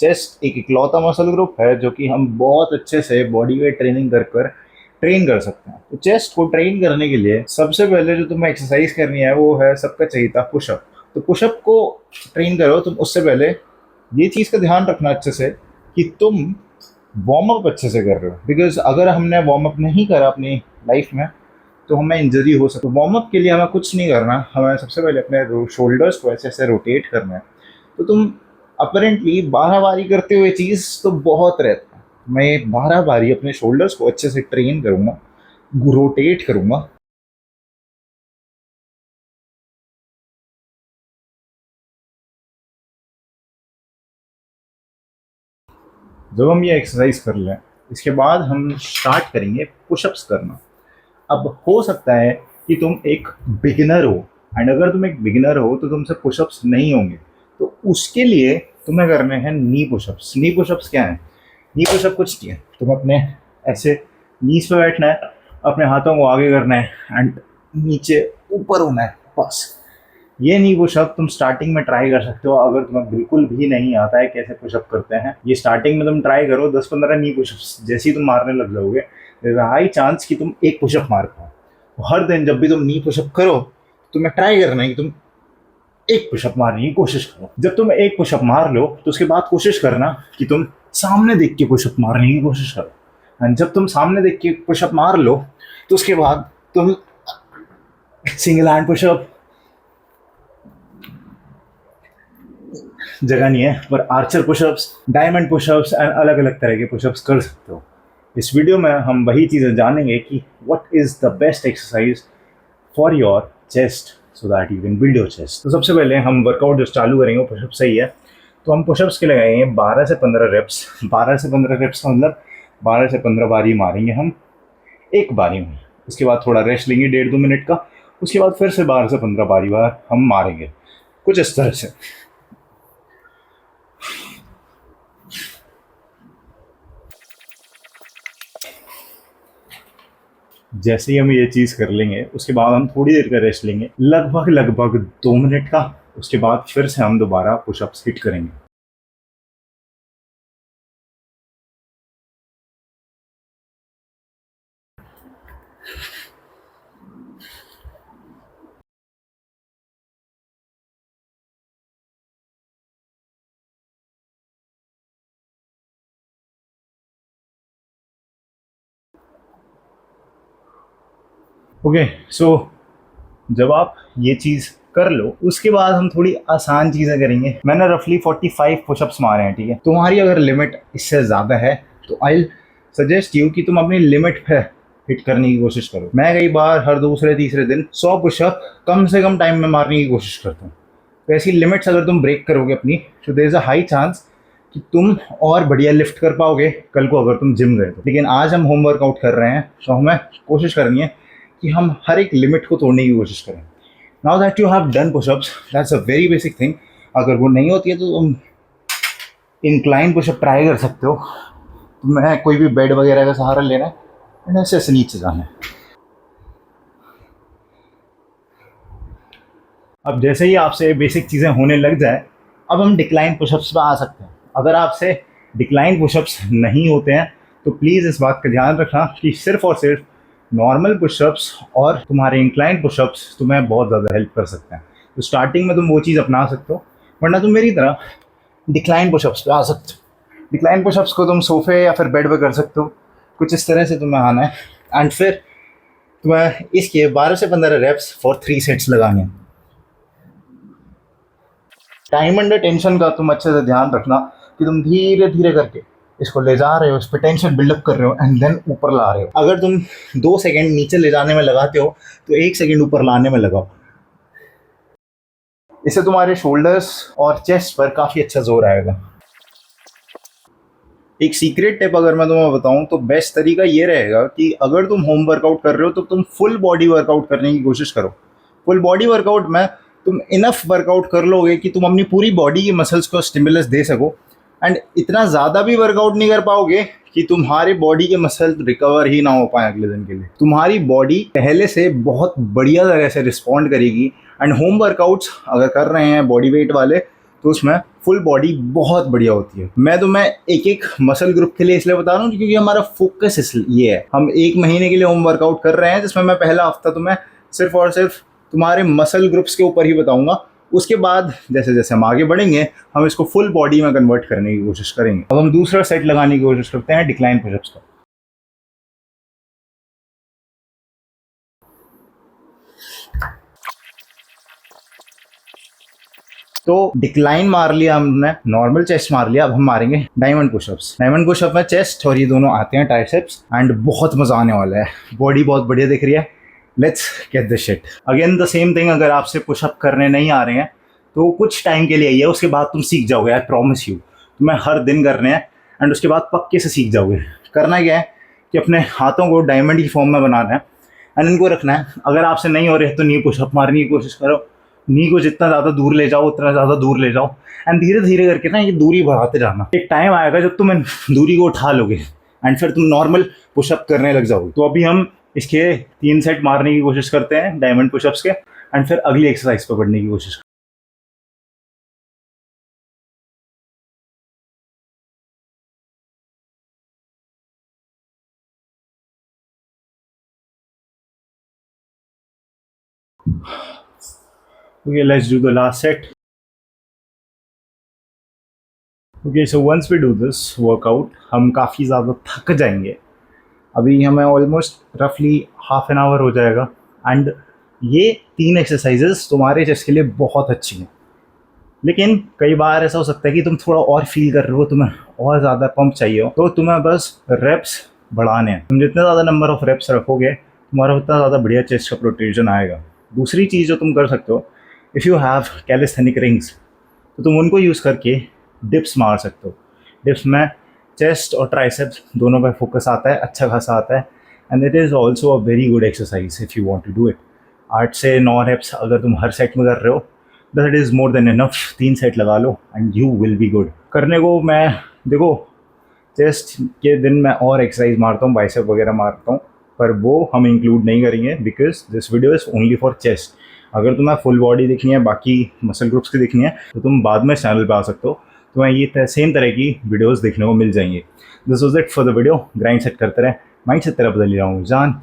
Chest एक इकलौता muscle group है जो कि हम बहुत अच्छे से बॉडी वेट ट्रेनिंग कर ट्रेन कर सकते हैं। तो चेस्ट को ट्रेन करने के लिए सबसे पहले जो तुम्हें एक्सरसाइज करनी है वो है सबका चाहिए था पुशअप। तो पुशअप को ट्रेन करो तुम, उससे पहले ये चीज़ का ध्यान रखना अच्छे से कि तुम वार्म अप अच्छे से कर रहे हो, बिकॉज अगर हमने वार्म अप नहीं करा अपनी लाइफ में तो हमें इंजरी हो सकती है। वार्म अप के लिए हमें कुछ नहीं करना, हमें सबसे पहले अपने शोल्डर्स को ऐसे ऐसे रोटेट करना है। तो तुम अपरेंटली 12 बारी करते हुए चीज़ तो बहुत रहता है, मैं 12 बारी अपने शोल्डर्स को अच्छे से ट्रेन करूँगा, रोटेट करूँगा। जब हम ये एक्सरसाइज कर लें इसके बाद हम स्टार्ट करेंगे पुशअप्स करना। अब हो सकता है कि तुम एक बिगिनर हो, एंड अगर तुम एक बिगिनर हो तो तुमसे पुशअप्स नहीं होंगे, तो उसके लिए तुम्हें करने हैं नी पुशअप्स। नी पुशअप्स क्या है? नी पुशअप कुछ नहीं है, तुम अपने ऐसे नीज पे बैठना है, अपने हाथों को आगे करना है एंड नीचे ऊपर होना है, बस। ये नी पुशअप तुम स्टार्टिंग में ट्राई कर सकते हो। अगर तुम्हें बिल्कुल भी नहीं आता है कैसे पुशअप करते हैं, ये स्टार्टिंग में तुम ट्राई करो 10-15 नी पुशअप्स। जैसे ही तुम मारने लग जाओगे there is a high chance कि तुम एक पुशअप मार पाओ। हर दिन जब भी तुम नी पुशअप करो तुम्हें ट्राई करना है कि तुम एक पुशअप मारने की कोशिश करो। जब तुम एक पुशअप मार लो तो उसके बाद कोशिश करना कि तुम सामने देख के पुशअप मारने की कोशिश करो, एंड जब तुम सामने देख के पुशअप मार लो तो उसके बाद तुम सिंगल हैंड पुशअप, जगह नहीं है पर Archer pushups, diamond pushups and अलग अलग तरह के पुशअप्स कर सकते हो। इस वीडियो में हम वही चीज़ें जानेंगे कि what is the best exercise for your chest so that you can build your chest. तो सबसे पहले हम वर्कआउट जो चालू करेंगे वो पुशअप से ही है। तो हम पुशअप्स के लगाएंगे 12 से 15 रेप्स। 12 से 15 रेप्स का मतलब 12 से 15 बारी मारेंगे हम एक बारी में। उसके बाद थोड़ा रेस्ट लेंगे 1.5-2 मिनट का, उसके बाद फिर से 12 से 15 बारी बार हम मारेंगे कुछ इस तरह से। जैसे ही हम ये चीज़ कर लेंगे उसके बाद हम थोड़ी देर का रेस्ट लेंगे, लगभग 2 मिनट का। उसके बाद फिर से हम दोबारा पुशअप्स हिट करेंगे। ओके, सो जब आप ये चीज़ कर लो उसके बाद हम थोड़ी आसान चीज़ें करेंगे। मैंने रफली 45 पुशअप्स मारे हैं, ठीक है। तुम्हारी अगर लिमिट इससे ज़्यादा है तो आई सजेस्ट यू कि तुम अपनी लिमिट पे हिट करने की कोशिश करो। मैं कई बार हर दूसरे तीसरे दिन 100 पुशअप कम से कम टाइम में मारने की कोशिश करता हूँ। तो ऐसी लिमिट्स अगर तुम ब्रेक करोगे अपनी तो there is a high chance कि तुम और बढ़िया लिफ्ट कर पाओगे कल को अगर तुम जिम गए तो। लेकिन आज हम होम वर्कआउट कर रहे हैं तो हमें कोशिश करनी है कि हम हर एक लिमिट को तोड़ने की कोशिश करें। Now that you have done pushups, that's a very basic thing. अगर वो नहीं होती है तो तुम इंक्लाइन पुशअप ट्राई कर सकते हो। तुम्हें कोई भी बेड वगैरह का सहारा लेना है एंड ऐसे ऐसे नीचे जाना है। अब जैसे ही आपसे बेसिक चीज़ें होने लग जाए अब हम डिक्लाइन पुशअप्स पे आ सकते हैं। अगर आपसे डिक्लाइन पुशअप्स नहीं होते हैं तो प्लीज़ इस बात का ध्यान रखना कि सिर्फ और सिर्फ नॉर्मल पुशअप्स और तुम्हारे इंक्लाइन पुशअप्स तुम्हें बहुत ज़्यादा हेल्प कर सकते हैं। तो स्टार्टिंग में तुम वो चीज़ अपना सकते हो, वरना तुम मेरी तरह डिक्लाइन पुशअप्स पे आ सकते हो। डिक्लाइन पुशअप्स को तुम सोफे या फिर बेड पे कर सकते हो, कुछ इस तरह से तुम्हें आना है। एंड फिर तुम्हें इसके 12 से 15 रेप्स फॉर 3 सेट्स लगाने हैं। टाइम अंडर टेंशन का तुम अच्छे से ध्यान रखना कि तुम धीरे धीरे करके इसको ले जा रहे हो, इस पर टेंशन बिल्डअप कर रहे हो एंड देन ऊपर ला रहे हो। अगर तुम 2 सेकेंड नीचे ले जाने में लगाते हो तो 1 सेकेंड ऊपर लाने में लगाओ। इससे तुम्हारे शोल्डर्स और चेस्ट पर काफ़ी अच्छा जोर आएगा। एक सीक्रेट टिप अगर मैं तुम्हें बताऊं तो बेस्ट तरीका ये रहेगा कि अगर तुम होम वर्कआउट कर रहे हो तो तुम फुल बॉडी वर्कआउट करने की कोशिश करो। फुल बॉडी वर्कआउट में तुम इनफ वर्कआउट कर लोगे कि तुम अपनी पूरी बॉडी की मसल्स को स्टिमुलस दे सको, एंड इतना ज़्यादा भी वर्कआउट नहीं कर पाओगे कि तुम्हारी बॉडी के मसल रिकवर ही ना हो पाए अगले दिन के लिए। तुम्हारी बॉडी पहले से बहुत बढ़िया तरह से रिस्पॉन्ड करेगी। एंड होम वर्कआउट्स अगर कर रहे हैं बॉडी वेट वाले तो उसमें फुल बॉडी बहुत बढ़िया होती है। मैं एक एक मसल ग्रुप के लिए इसलिए बता रहा हूँ क्योंकि हमारा फोकस ये है, हम 1 महीने के लिए होम वर्कआउट कर रहे हैं जिसमें मैं पहला हफ्ता तुम्हें सिर्फ और सिर्फ तुम्हारे मसल ग्रुप्स के ऊपर ही बताऊंगा। उसके बाद जैसे जैसे हम आगे बढ़ेंगे हम इसको फुल बॉडी में कन्वर्ट करने की कोशिश करेंगे। अब हम दूसरा सेट लगाने की कोशिश करते हैं डिक्लाइन पुशअप्स का। तो डिक्लाइन मार लिया हमने, नॉर्मल चेस्ट मार लिया, अब हम मारेंगे डायमंड पुशअप्स। डायमंड पुशअप में चेस्ट और ये दोनों आते हैं ट्राइसेप्स एंड बहुत मजा आने वाला है, बॉडी बहुत बढ़िया दिख रही है। Let's get the shit. Again the same thing, अगर आपसे पुशअप करने नहीं आ रहे हैं तो कुछ टाइम के लिए आइए, उसके बाद तुम सीख जाओगे, आई प्रॉमिस यू। तुम्हें हर दिन करने हैं एंड उसके बाद पक्के से सीख जाओगे। करना क्या है कि अपने हाथों को डायमंड की फॉर्म में बनाना है एंड इनको रखना है। अगर आपसे नहीं हो रहे तो नी पुशअप मारने की कोशिश करो, नी को जितना ज़्यादा दूर ले जाओ उतना ज़्यादा दूर ले जाओ एंड धीरे धीरे करके ना ये दूरी बढ़ाते जाना। एक टाइम आएगा जब तुम दूरी को उठा लोगे एंड फिर तुम नॉर्मल पुशअप करने लग जाओगे। तो अभी हम इसके 3 सेट मारने की कोशिश करते हैं डायमंड पुशअप्स के एंड फिर अगली एक्सरसाइज पर बढ़ने की कोशिश। Okay, let's do the last set. Okay, so once we do this workout, हम काफ़ी ज़्यादा थक जाएंगे। अभी हमें ऑलमोस्ट रफली हाफ एन आवर हो जाएगा एंड ये 3 एक्सरसाइजेस तुम्हारे चेस्ट के लिए बहुत अच्छी हैं। लेकिन कई बार ऐसा हो सकता है कि तुम थोड़ा और फील कर रहे हो, तुम्हें और ज़्यादा पंप चाहिए हो, तो तुम्हें बस रेप्स बढ़ाने हैं। तुम जितना ज़्यादा नंबर ऑफ रेप्स रखोगे तुम्हारा उतना ज़्यादा बढ़िया चेस्ट का प्रोट्रूजन आएगा। दूसरी चीज़ जो तुम कर सकते हो, if you have calisthenic rings तो तुम उनको यूज़ करके डिप्स मार सकते हो। डिप्स में चेस्ट और ट्राइसेप्स दोनों पे फोकस आता है, अच्छा खासा आता है and it is also a very good exercise if you want to do it. 8 से 9 रेप्स अगर तुम हर सेट में कर रहे हो that is more than enough. 3 set लगा लो and you will be good. करने को मैं देखो चेस्ट के दिन मैं और एक्सरसाइज मारता हूँ, बाइसेप वगैरह मारता हूँ, पर वो हम इंक्लूड नहीं करेंगे because this video is only for chest. अगर तुम्हें फुल बॉडी देखनी है, बाकी मसल ग्रुप्स की देखनी है, तो तुम बाद में चैनल पे आ सकते हो, तुम्हें ये सेम तरह की वीडियोस देखने को मिल जाएंगी। This was it for the video. Grind set करते रहे, माइंड सेट तेरा बदल रहा हूँ जान।